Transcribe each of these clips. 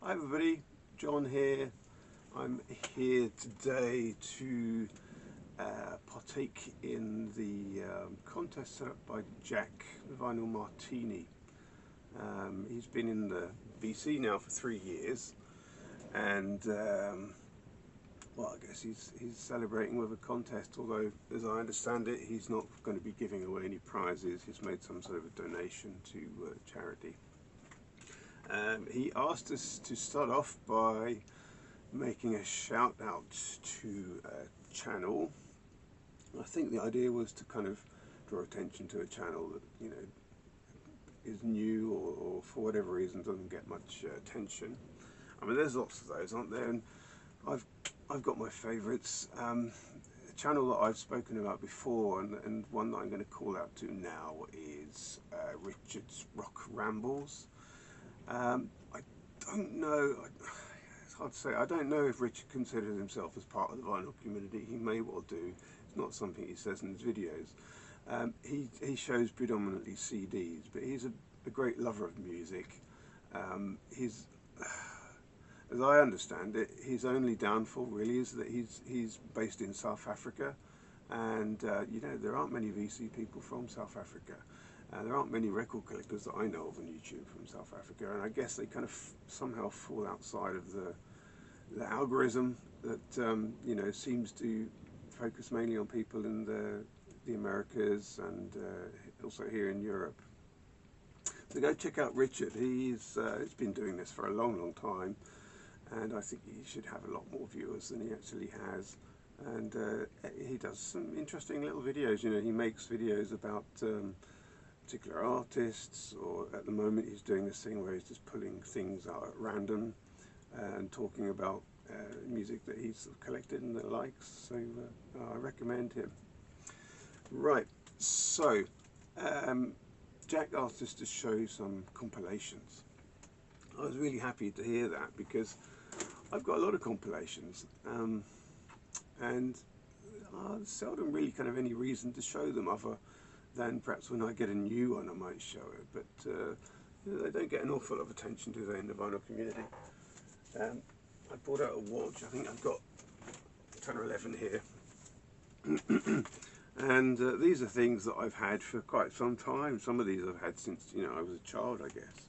Hi everybody, John here. I'm here today to partake in the contest set up by Jack, the Vinyl Martini. He's been in the VC now for 3 years, and well, I guess he's celebrating with a contest. Although, as I understand it, he's not going to be giving away any prizes. He's made some sort of a donation to charity. He asked us to start off by making a shout out to a channel. I think the idea was to kind of draw attention to a channel that, you know, is new or for whatever reason doesn't get much attention. I mean, there's lots of those, aren't there? And I've got my favourites. A channel that I've spoken about before, and one that I'm going to call out to now, is Richard's Rock Rambles. I don't know, it's hard to say, I don't know if Richard considers himself as part of the vinyl community. He may well do. It's not something he says in his videos. He shows predominantly CDs, but he's a great lover of music. He's, as I understand it, his only downfall really is that he's based in South Africa, and you know, there aren't many VC people from South Africa. There aren't many record collectors that I know of on YouTube from South Africa, and I guess they kind of somehow fall outside of the algorithm that you know, seems to focus mainly on people in the Americas and also here in Europe. So go check out Richard. He's been doing this for a long time, and I think he should have a lot more viewers than he actually has. And he does some interesting little videos. You know, he makes videos about particular artists, or at the moment he's doing this thing where he's just pulling things out at random and talking about music that he's collected and that likes. So I recommend him. Right, so Jack asked us to show some compilations. I was really happy to hear that, because I've got a lot of compilations, and I seldom really kind of any reason to show them other than perhaps when I get a new one I might show it, but you know, they don't get an awful lot of attention, do they, in the vinyl community. I brought out a watch. I think I've got 10 or 11 here. And these are things that I've had for quite some time. Some of these I've had since, you know, I was a child, I guess.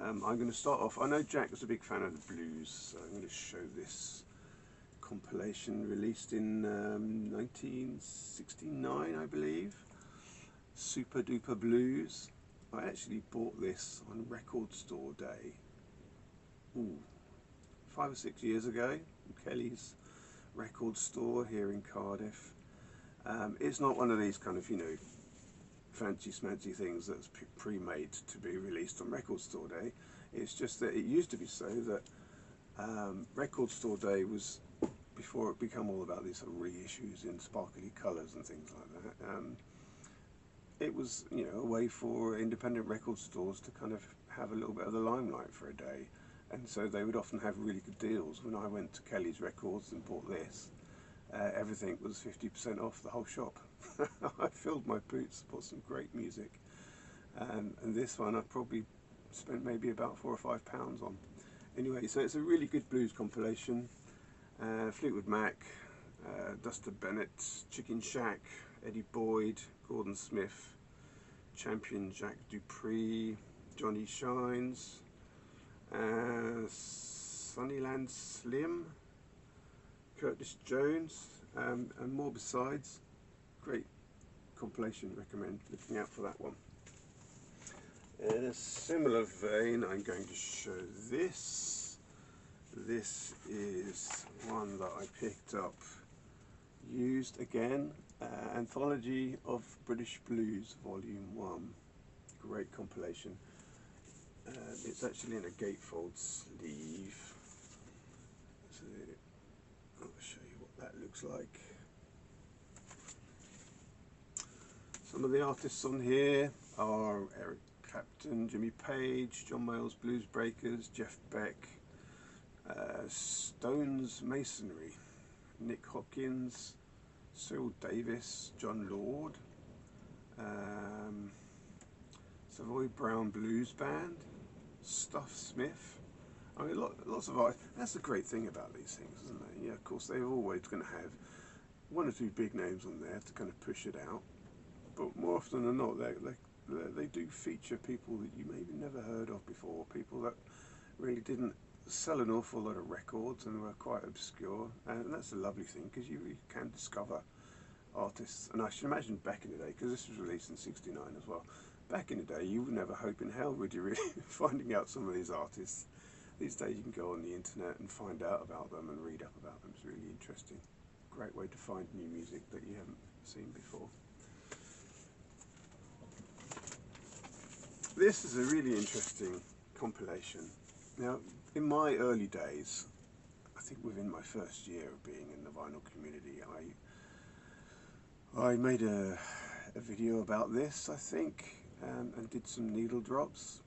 I'm going to start off. I know Jack was a big fan of the blues, so I'm going to show this compilation released in 1969, I believe. Super-Duper Blues. I actually bought this on Record Store Day, 5 or 6 years ago, from Kelly's record store here in Cardiff. It's not one of these kind of, you know, fancy smancy things that's pre-made to be released on Record Store Day. It's just that it used to be so that Record Store Day was, before it became all about these sort of reissues in sparkly colours and things like that, it was, you know, a way for independent record stores to kind of have a little bit of the limelight for a day, and so they would often have really good deals. When I went to Kelly's Records and bought this, everything was 50% off the whole shop. I filled my boots, bought some great music, and this one I probably spent maybe about £4 or £5 on. Anyway, so it's a really good blues compilation. Fleetwood Mac, Duster Bennett, Chicken Shack, Eddie Boyd, Gordon Smith, Champion Jack Dupree, Johnny Shines, Sunnyland Slim, Curtis Jones, and more besides. Great compilation, recommend looking out for that one. In a similar vein, I'm going to show this. This is one that I picked up used again, Anthology of British Blues Volume 1. Great compilation. It's actually in a gatefold sleeve. So I'll show you what that looks like. Some of the artists on here are Eric Clapton, Jimmy Page, John Mayall's Blues Breakers, Jeff Beck, Stones Masonry, Nick Hopkins, Cyril Davis, John Lord, Savoy Brown Blues Band, Stuff Smith. I mean, lots of art. That's the great thing about these things, isn't it? Yeah, of course, they're always going to have one or two big names on there to kind of push it out, but more often than not, they do feature people that you maybe never heard of before, people that really didn't sell an awful lot of records and were quite obscure, and that's a lovely thing because you can discover artists. And I should imagine back in the day, because this was released in '69 as well, back in the day you would never hope in hell would you really finding out some of these artists. These days you can go on the internet and find out about them and read up about them. It's really interesting. Great way to find new music that you haven't seen before. This is a really interesting compilation. Now, in my early days, I think within my first year of being in the vinyl community, I made a video about this, I think, and did some needle drops,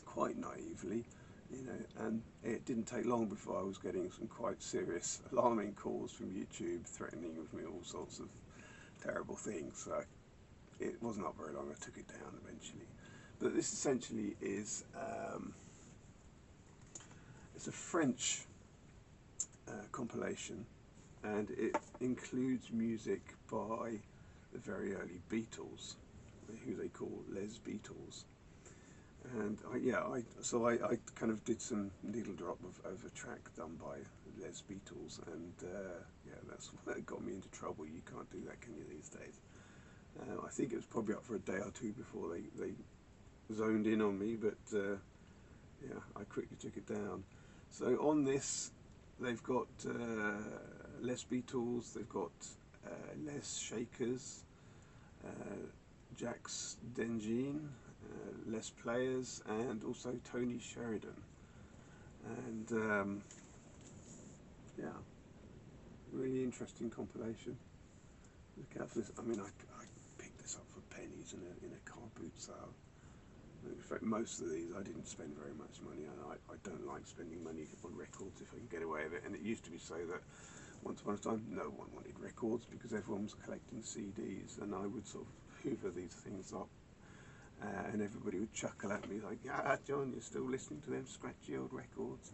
quite naively, you know, and it didn't take long before I was getting some quite serious, alarming calls from YouTube threatening with me all sorts of terrible things. So it wasn't up very long, I took it down eventually. But this essentially is it's a French compilation, and it includes music by the very early Beatles, who they call Les Beatles. And I kind of did some needle drop of a track done by Les Beatles, and yeah, that's what got me into trouble. You can't do that, can you, these days? I think it was probably up for a day or two before they zoned in on me, but yeah, I quickly took it down. So on this, they've got Les Beatles, they've got Les Shakers, Jax Dengine, Les Players, and also Tony Sheridan. And yeah, really interesting compilation. Look out for this. I mean, I picked this up for pennies in a car boot sale. In fact, most of these I didn't spend very much money on. I don't like spending money on records if I can get away with it. And it used to be so that once upon a time no one wanted records because everyone was collecting CDs, and I would sort of hoover these things up, and everybody would chuckle at me like, "Ah, John, you're still listening to them scratchy old records,"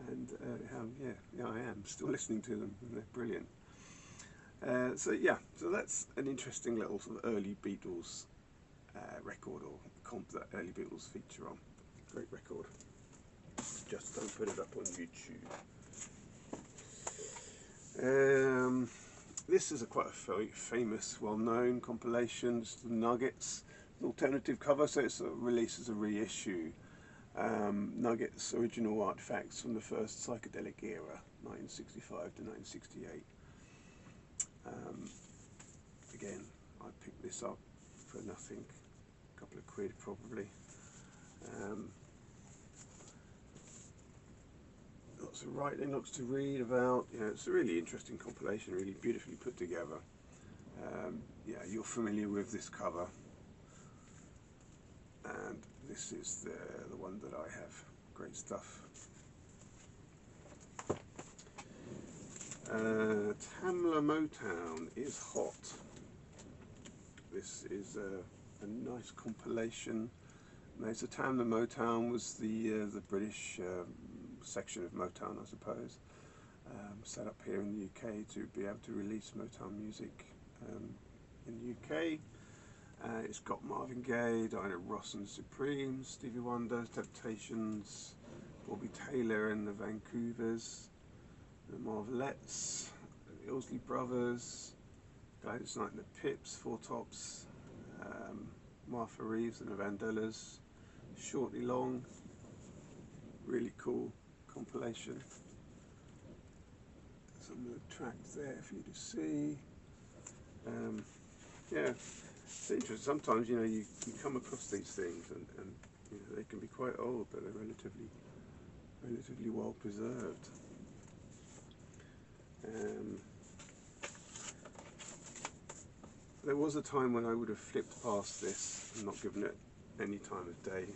and yeah, I am still listening to them, and they're brilliant. So yeah, so that's an interesting little sort of early Beatles record, or comp that early Beatles feature on. Great record. Just don't put it up on YouTube. This is quite a famous, well-known compilation. It's the Nuggets, an alternative cover, so it's released as a reissue. Nuggets original artifacts from the first psychedelic era, 1965 to 1968. Again, I picked this up for nothing, a couple of quid probably. Lots of writing, lots to read about. You know, it's a really interesting compilation, really beautifully put together. Yeah, you're familiar with this cover, and this is the one that I have. Great stuff. Tamla Motown is hot. This is a nice compilation. Now, so Tamla Motown was the British section of Motown, I suppose, set up here in the UK to be able to release Motown music in the UK. It's got Marvin Gaye, Diana Ross and the Supremes, Stevie Wonder, Temptations, Bobby Taylor and the Vancouvers, the Marvelettes, the Isley Brothers, Gladys Knight and the Pips, Four Tops, Martha Reeves and the Vandellas, Shortly Long. Really cool compilation. Some of the tracks there for you to see. Yeah, it's interesting. Sometimes, you know, you come across these things, and you know, they can be quite old, but they're relatively well preserved. There was a time when I would have flipped past this and not given it any time of day.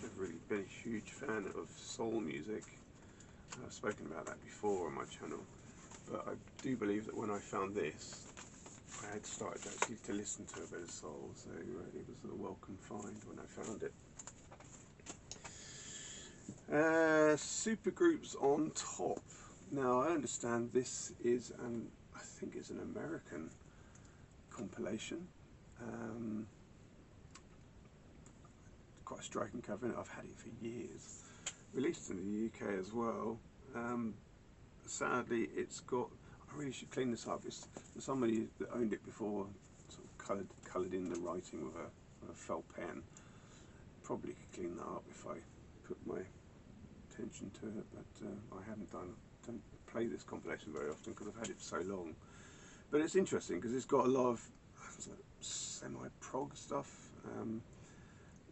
I've really been a huge fan of soul music. I've spoken about that before on my channel, but I do believe that when I found this, I had started actually to listen to a bit of soul, so it was a welcome find when I found it. Supergroups on top. Now I understand this is I think it's an American compilation. Quite a striking cover, and I've had it for years. Released in the UK as well. Sadly, it's got. I really should clean this up. It's somebody that owned it before, sort of coloured in the writing with a felt pen. Probably could clean that up if I put my attention to it, but I haven't done. Don't play this compilation very often because I've had it for so long. But it's interesting because it's got a lot of semi-prog stuff.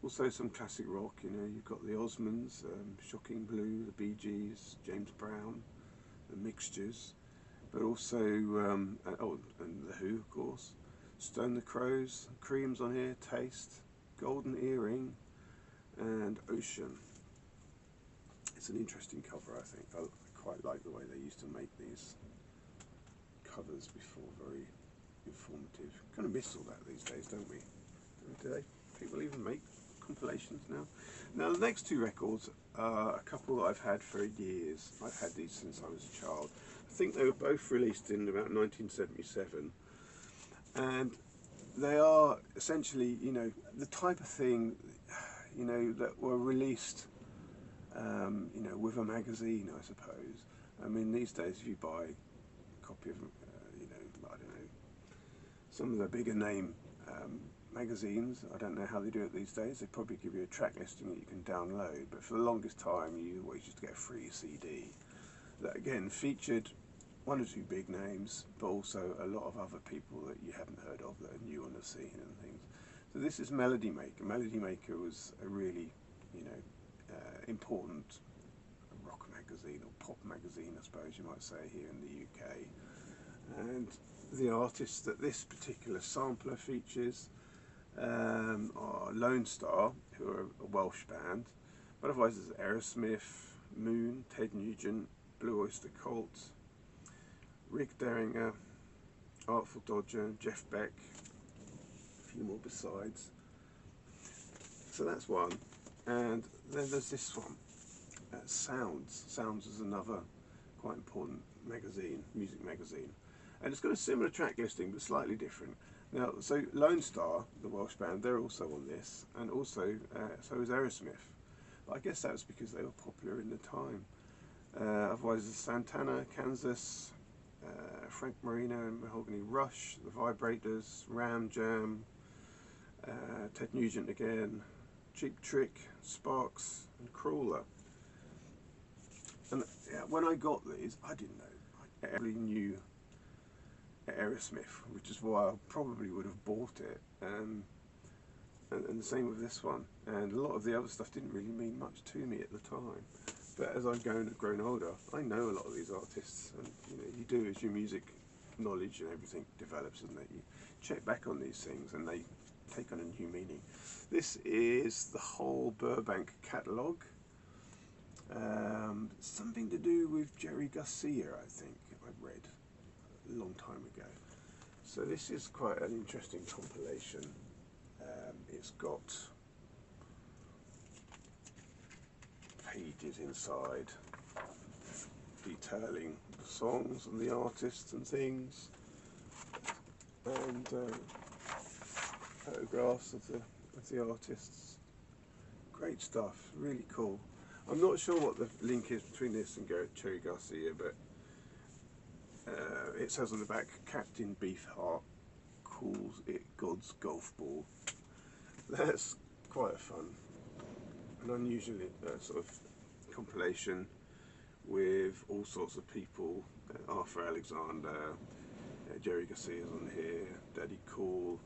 Also some classic rock. You know, you've got the Osmonds, Shocking Blue, the Bee Gees, James Brown, the Mixtures, but also and the Who, of course. Stone the Crows, Cream's on here, Taste, Golden Earring, and Ocean. It's an interesting cover, I think. I quite like the way they used to make these covers before, very informative. Kind of miss all that these days, don't we? Do they? People even make compilations now. Now the next two records are a couple that I've had for years. I've had these since I was a child. I think they were both released in about 1977, and they are essentially, you know, the type of thing, you know, that were released, you know, with a magazine, I suppose. I mean, these days if you buy a copy of, you know, I don't know, some of the bigger name magazines, I don't know how they do it these days. They probably give you a track listing that you can download, but for the longest time you always used to get a free CD that again featured one or two big names, but also a lot of other people that you hadn't heard of that are new on the scene and things. So this is Melody Maker. Melody Maker was a really, you know, important rock magazine or pop magazine, I suppose you might say, here in the UK. And the artists that this particular sampler features are Lone Star, who are a Welsh band, but otherwise there's Aerosmith, Moon, Ted Nugent, Blue Oyster Cult, Rick Derringer, Artful Dodger, Jeff Beck, a few more besides. So that's one, and then there's this one, Sounds. Sounds is another quite important magazine, music magazine, and it's got a similar track listing but slightly different. Now, so Lone Star, the Welsh band, they're also on this, and also so is Aerosmith. But I guess that's because they were popular in the time. Otherwise, there's Santana, Kansas, Frank Marino and Mahogany Rush, the Vibrators, Ram Jam, Ted Nugent again, Cheap Trick, Sparks, and Crawler. And when I got these, I didn't know. I really knew Aerosmith, which is why I probably would have bought it. And the same with this one. And a lot of the other stuff didn't really mean much to me at the time. But as I've grown older, I know a lot of these artists, and you know, you do as your music knowledge and everything develops, and that you check back on these things and they take on a new meaning. This is the whole Burbank catalogue. Something to do with Jerry Garcia, I think I read a long time ago. So this is quite an interesting compilation. It's got pages inside detailing the songs and the artists and things, and photographs of the artists. Great stuff, really cool. I'm not sure what the link is between this and Jerry Garcia, but it says on the back, Captain Beefheart calls it God's golf ball. That's quite a fun and unusual sort of compilation with all sorts of people. Arthur Alexander, Jerry Garcia's on here, Daddy Cool.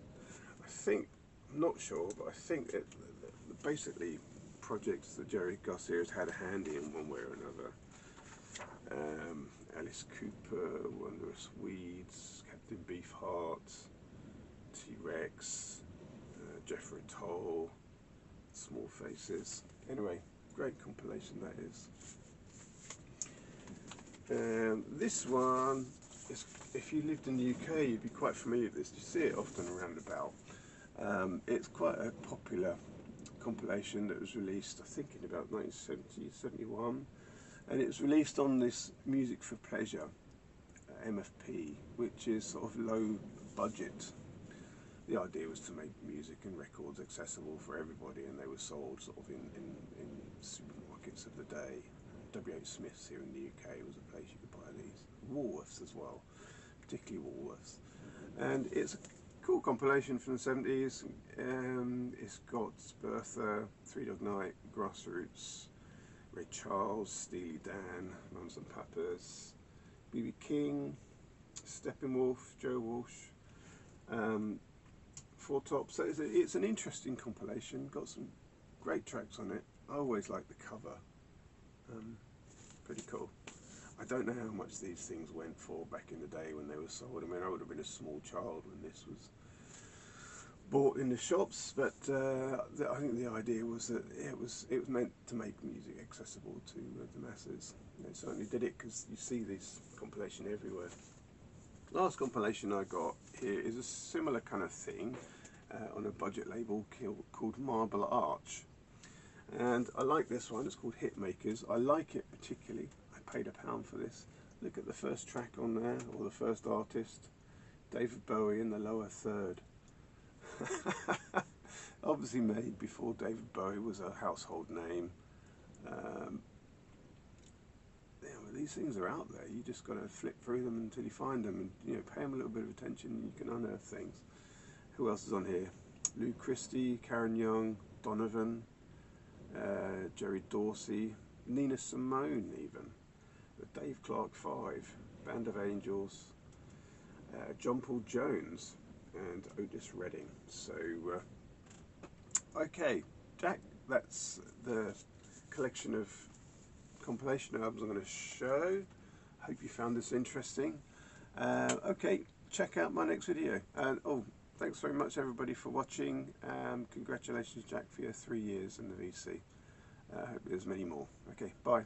I think, I'm not sure, but I think basically projects that Jerry Garcia has had a hand in one way or another. Alice Cooper, Wondrous Weeds, Captain Beefheart, T-Rex, Jethro Tull, Small Faces. Anyway, great compilation that is. This one, if you lived in the UK, you'd be quite familiar with this. You see it often around about. It's quite a popular compilation that was released, I think, in about 1970, 71, and it was released on this Music for Pleasure, MFP, which is sort of low budget. The idea was to make music and records accessible for everybody, and they were sold sort of in supermarkets of the day. W.H. Smith's here in the UK was a place you could buy these. Woolworths as well, particularly Woolworths. And it's a cool compilation from the 70s. It's got Bertha, Three Dog Night, Grassroots, Ray Charles, Steely Dan, Mums and Papas, B.B. King, Steppenwolf, Joe Walsh, Four Tops. So it's an interesting compilation, got some great tracks on it. I always like the cover. Pretty cool. I don't know how much these things went for back in the day when they were sold. I mean, I would have been a small child when this was bought in the shops, but I think the idea was that it was meant to make music accessible to the masses. And it certainly did it, because you see this compilation everywhere. Last compilation I got here is a similar kind of thing on a budget label called Marble Arch. And I like this one. It's called Hitmakers. I like it particularly. I paid £1 for this. Look at the first track on there, or the first artist, David Bowie in the lower third. Obviously made before David Bowie was a household name. These things are out there. You just got to flip through them until you find them, and pay them a little bit of attention, and you can unearth things. Who else is on here? Lou Christie, Karen Young, Donovan, Jerry Dorsey, Nina Simone even, the Dave Clark 5, Band of Angels, John Paul Jones, and Otis Redding. So, okay, Jack, that's the collection of compilation albums I'm going to show. Hope you found this interesting. Okay, check out my next video. And thanks very much everybody for watching. Congratulations, Jack, for your 3 years in the VC. I hope there's many more. Okay, bye.